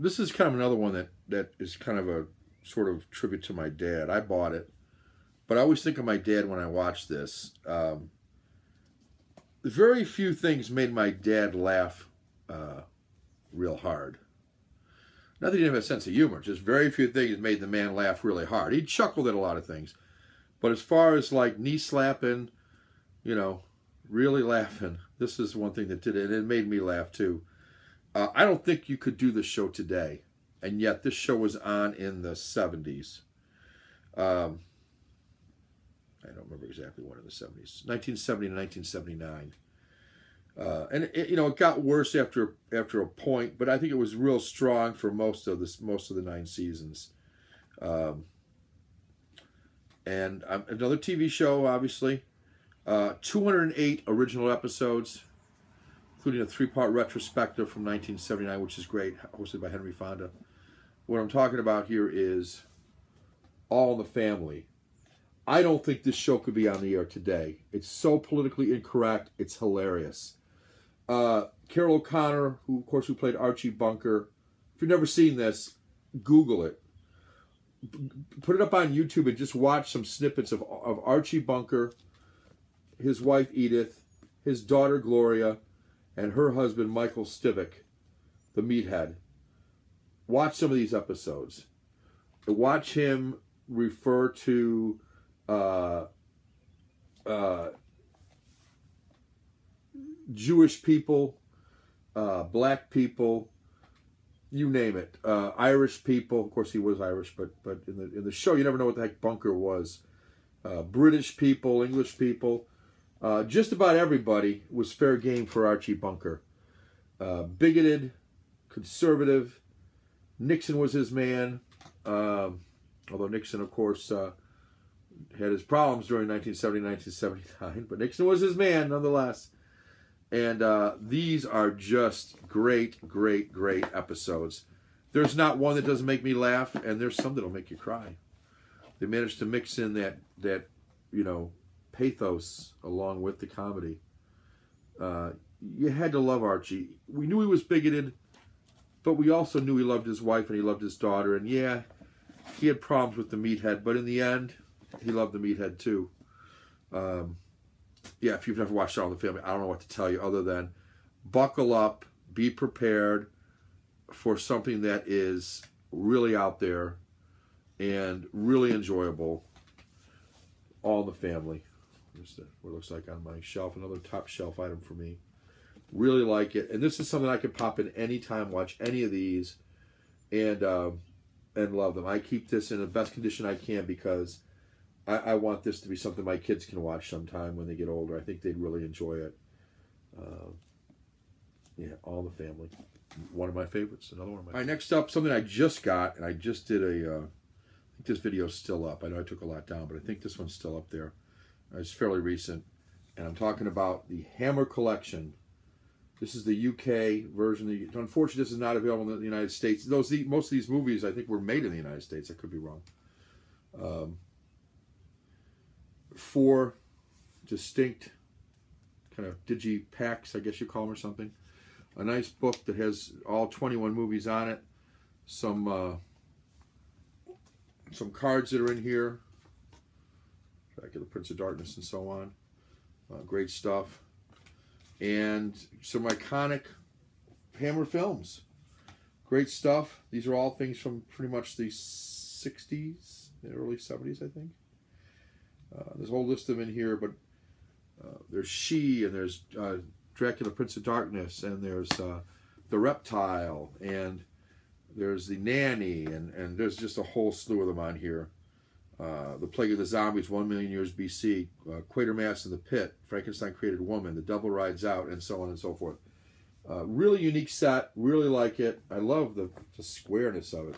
This is kind of another one that is kind of a sort of tribute to my dad. I bought it, but I always think of my dad when I watch this. Very few things made my dad laugh real hard. Not that he didn't have a sense of humor, just very few things made the man laugh really hard. He chuckled at a lot of things. But as far as like knee slapping, you know, really laughing, this is one thing that did it, and it made me laugh too. I don't think you could do this show today, and yet this show was on in the 70s. I don't remember exactly when in the 70s, 1970 to 1979. And it, you know, it got worse after a point, but I think it was real strong for most of the 9 seasons. And another TV show, obviously, 208 original episodes, including a 3-part retrospective from 1979, which is great, hosted by Henry Fonda. What I'm talking about here is All in the Family. I don't think this show could be on the air today. It's so politically incorrect. It's hilarious. Carol O'Connor, who played Archie Bunker. If you've never seen this, Google it. Put it up on YouTube and just watch some snippets of Archie Bunker, his wife Edith, his daughter Gloria, and her husband Michael Stivic, the meathead. Watch some of these episodes. Watch him refer to Jewish people, black people, you name it, Irish people. Of course, he was Irish, but in the show, you never know what the heck Bunker was. British people, English people, just about everybody was fair game for Archie Bunker. Bigoted, conservative. Nixon was his man, although Nixon, of course, had his problems during 1970, 1979, but Nixon was his man nonetheless. And these are just great, great, great episodes. There's not one that doesn't make me laugh, and there's some that'll make you cry. They managed to mix in that you know, pathos along with the comedy. You had to love Archie. We knew he was bigoted, but we also knew he loved his wife and he loved his daughter. And yeah, he had problems with the meathead, but in the end, he loved the meathead too. Yeah, if you've never watched All in the Family, I don't know what to tell you other than buckle up, be prepared for something that is really out there and really enjoyable. All in the Family. Here's what it looks like on my shelf. Another top shelf item for me. Really like it. And this is something I could pop in anytime, watch any of these, and love them. I keep this in the best condition I can because I want this to be something my kids can watch sometime when they get older. I think they'd really enjoy it. Yeah, All in the Family. One of my favorites. Another one of my favorites. All right, next up, something I just got, and I just did a, I think this video's still up. I know I took a lot down, but I think this one's still up there. It's fairly recent. And I'm talking about the Hammer Collection. This is the UK version. Unfortunately, this is not available in the United States. Most of these movies, I think, were made in the United States. I could be wrong. 4 distinct kind of digi-packs, I guess you call them, or something. A nice book that has all 21 movies on it. Some cards that are in here. Dracula, Prince of Darkness, and so on. Great stuff. And some iconic Hammer films. Great stuff. These are all things from pretty much the 60s, the early 70s, I think. There's a whole list of them in here, but there's She, and there's Dracula, Prince of Darkness, and there's The Reptile, and there's The Nanny, and there's just a whole slew of them on here. The Plague of the Zombies, 1 million years BC, Quatermass in the Pit, Frankenstein Created Woman, The Devil Rides Out, and so on and so forth. Really unique set, really like it. I love the squareness of it.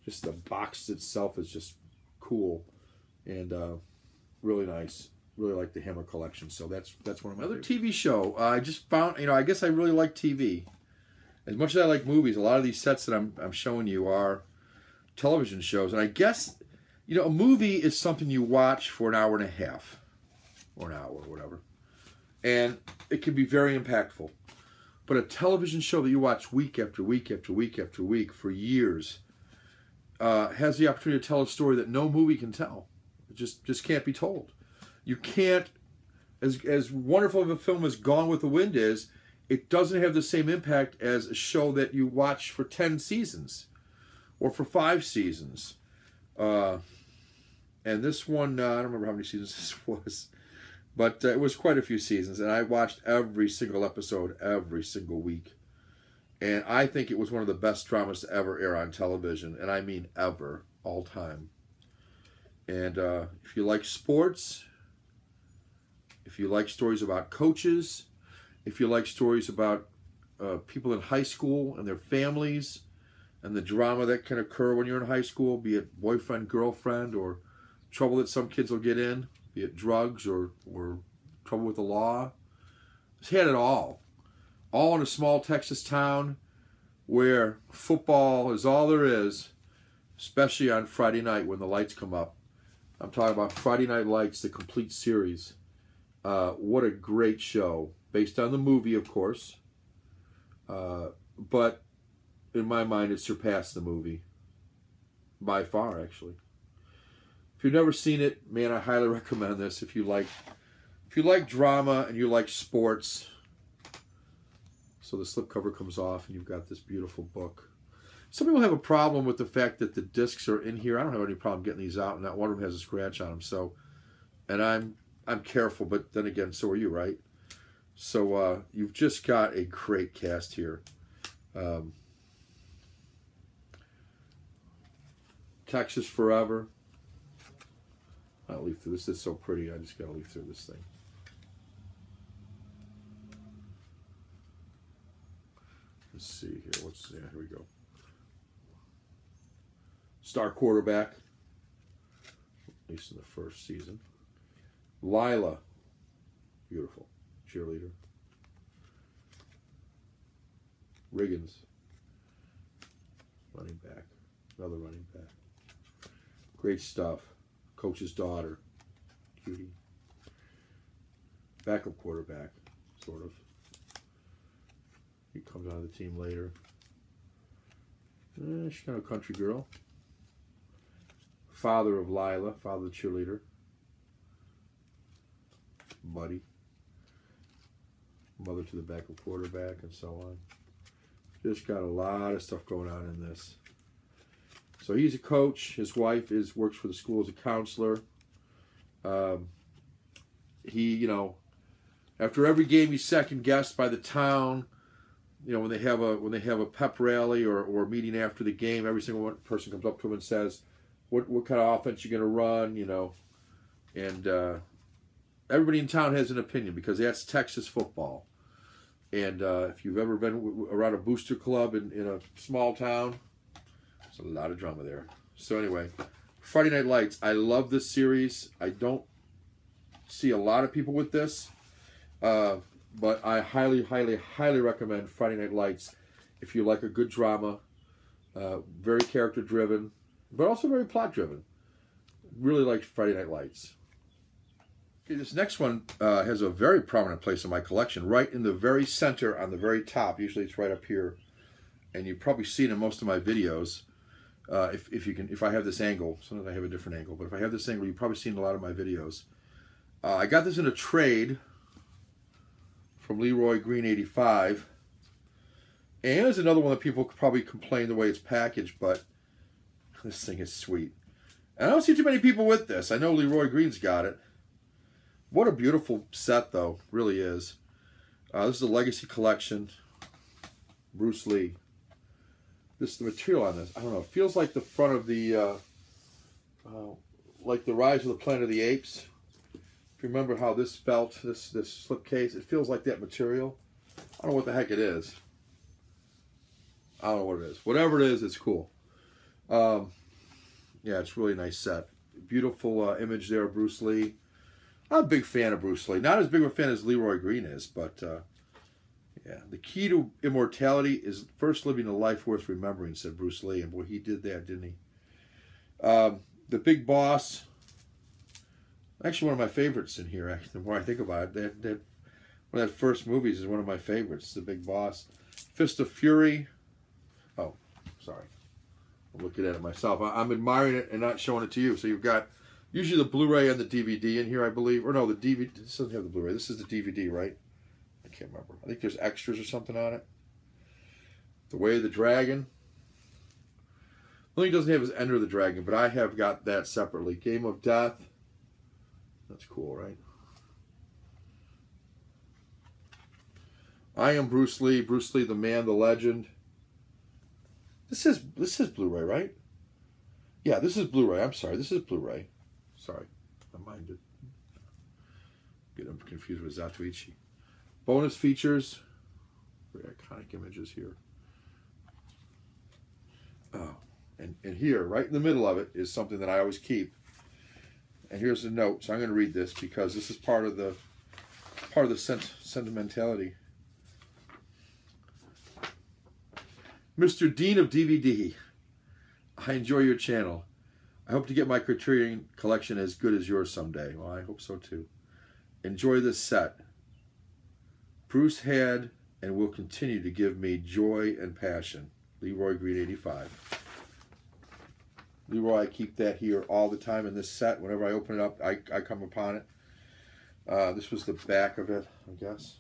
Just the box itself is just cool, and really nice. Really like the Hammer Collection, so that's one of my favorites. TV show. I just found, I guess I really like TV. As much as I like movies, a lot of these sets that I'm showing you are television shows, and I guess, a movie is something you watch for an hour and a half, or an hour, or whatever, and it can be very impactful. But a television show that you watch week after week after week after week for years has the opportunity to tell a story that no movie can tell. It just can't be told. You can't, as wonderful of a film as Gone with the Wind is, it doesn't have the same impact as a show that you watch for 10 seasons or for 5 seasons. And this one, I don't remember how many seasons this was, but it was quite a few seasons, and I watched every single episode every single week. And I think it was one of the best dramas to ever air on television, and I mean ever, all time. And if you like sports, if you like stories about coaches, if you like stories about people in high school and their families and the drama that can occur when you're in high school, be it boyfriend, girlfriend, or trouble that some kids will get in, be it drugs or trouble with the law. It's had it all in a small Texas town where football is all there is, especially on Friday night when the lights come up. I'm talking about Friday Night Lights, the complete series. What a great show, based on the movie, of course. But in my mind, it surpassed the movie by far, actually. If you've never seen it, man, I highly recommend this. If you like drama and you like sports. So the slipcover comes off, and you've got this beautiful book. Some people have a problem with the fact that the discs are in here. I don't have any problem getting these out, and not one of them has a scratch on them. So, and I'm careful, but then again, so are you, right? So you've just got a great cast here. Texas Forever. I'll leaf through this. This is so pretty. I just got to leaf through this thing. Let's see here. Here we go. Star quarterback, at least in the first season. Lila, beautiful cheerleader. Riggins, running back, another running back. Great stuff. Coach's daughter, cutie. Backup quarterback, sort of. He comes on the team later. She's kind of a country girl. Father of Lila, father of the cheerleader. Buddy. Mother to the backup quarterback, and so on. Just got a lot of stuff going on in this. So he's a coach. His wife works for the school as a counselor. He, after every game, he's second guessed by the town. When they have a pep rally or meeting after the game, every single person comes up to him and says, "What kind of offense you going to run?" And everybody in town has an opinion because that's Texas football. And if you've ever been around a booster club in a small town, there's a lot of drama there. So anyway, Friday Night Lights. I love this series. I don't see a lot of people with this. But I highly, highly, highly recommend Friday Night Lights if you like a good drama, very character-driven, but also very plot-driven. Really like Friday Night Lights. Okay, this next one has a very prominent place in my collection, right in the very center on the very top. Usually it's right up here, and you've probably seen in most of my videos. If I have this angle, sometimes I have a different angle, but if I have this angle, you've probably seen a lot of my videos. I got this in a trade from Leroy Green 85. And there's another one that people could probably complain the way it's packaged, but this thing is sweet. And I don't see too many people with this. I know Leroy Green's got it. What a beautiful set, though. Really is. This is a Legacy Collection. Bruce Lee. This is the material on this. I don't know. It feels like the front of the, like the Rise of the Planet of the Apes. If you remember how this felt, this slipcase, it feels like that material. I don't know what the heck it is. I don't know what it is. Whatever it is, it's cool. Yeah, it's really a nice set. Beautiful image there of Bruce Lee. I'm a big fan of Bruce Lee. Not as big of a fan as Leroy Green is, but yeah. The key to immortality is first living a life worth remembering, said Bruce Lee. And boy, he did that, didn't he? The Big Boss. Actually, one of my favorites in here, actually, the more I think about it. That one of that first movies is one of my favorites. The Big Boss. Fist of Fury. Oh, sorry. I'm looking at it myself. I'm admiring it and not showing it to you. So you've got usually the Blu-ray and the DVD in here, I believe. Or no, the DVD. This doesn't have the Blu-ray. This is the DVD, right? I can't remember. I think there's extras or something on it. The Way of the Dragon. The only thing it doesn't have is Enter the Dragon, but I have got that separately. Game of Death. That's cool, right? I Am Bruce Lee. Bruce Lee, the Man, the Legend. This is Blu-ray, right? Yeah, this is Blu-ray. I'm sorry. This is Blu-ray. Sorry. My mind did get them confused with Zatoichi. Bonus features. Very iconic images here. Oh, and here, right in the middle of it, is something that I always keep. And here's a note. So I'm going to read this because this is part of the sentimentality. Mr. Dean of DVD, I enjoy your channel. I hope to get my Criterion collection as good as yours someday. Well, I hope so too. Enjoy this set. Bruce had and will continue to give me joy and passion. Leroy Green 85. Leroy, I keep that here all the time in this set. Whenever I open it up, I come upon it. This was the back of it, I guess.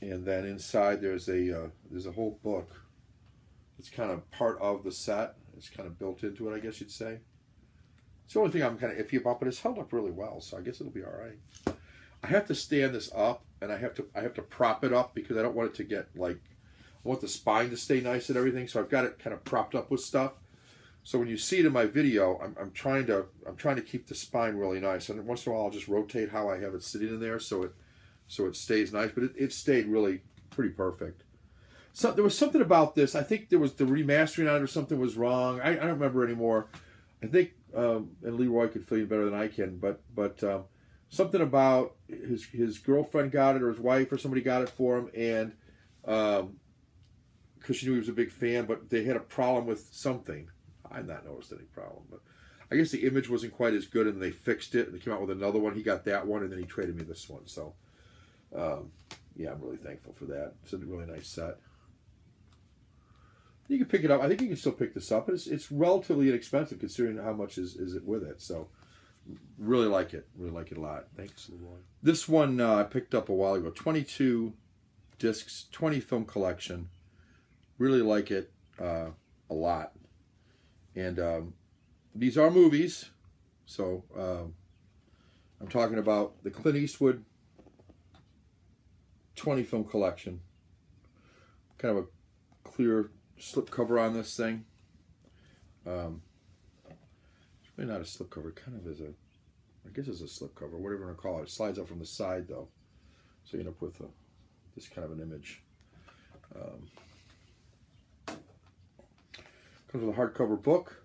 And then inside there's a whole book. It's kind of part of the set. It's kind of built into it, I guess you'd say. It's the only thing I'm kind of iffy about, but it's held up really well, so I guess it'll be all right. I have to stand this up, and I have to prop it up because I don't want it to get like, I want the spine to stay nice and everything, so I've got it kind of propped up with stuff. So when you see it in my video, I'm trying to keep the spine really nice, and once in a while I'll just rotate how I have it sitting in there so it stays nice, but it stayed really pretty perfect. So there was something about this. I think there was the remastering on it or something was wrong. I don't remember anymore. I think and Leroy could fill you better than I can, but something about his girlfriend got it or his wife or somebody got it for him, and because she knew he was a big fan, but they had a problem with something. I've not noticed any problem, but I guess the image wasn't quite as good, and they fixed it, and they came out with another one. He got that one, and then he traded me this one. So, yeah, I'm really thankful for that. It's a really nice set. You can pick it up. I think you can still pick this up. It's relatively inexpensive considering how much is it with it. So, really like it. Really like it a lot. Thanks, Leroy. This one I picked up a while ago. 22 discs, 20 film collection. Really like it a lot. And these are movies, so I'm talking about the Clint Eastwood 20 film collection. Kind of a clear slip cover on this thing. It's really not a slip cover. It kind of is I guess it's a slip cover, whatever you want to call it. It slides out from the side though, so you end up with this kind of an image. Comes with a hardcover book.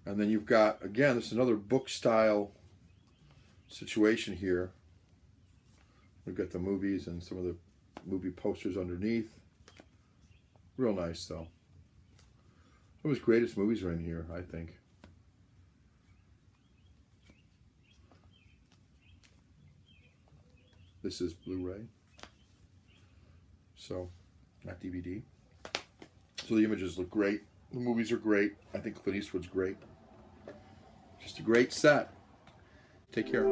And then you've got, again, this is another book style situation here. We've got the movies and some of the movie posters underneath. Real nice, though. Some of his greatest movies are in here, I think. This is Blu-ray. So, not DVD. So the images look great. The movies are great. I think Clint Eastwood's great. Just a great set. Take care.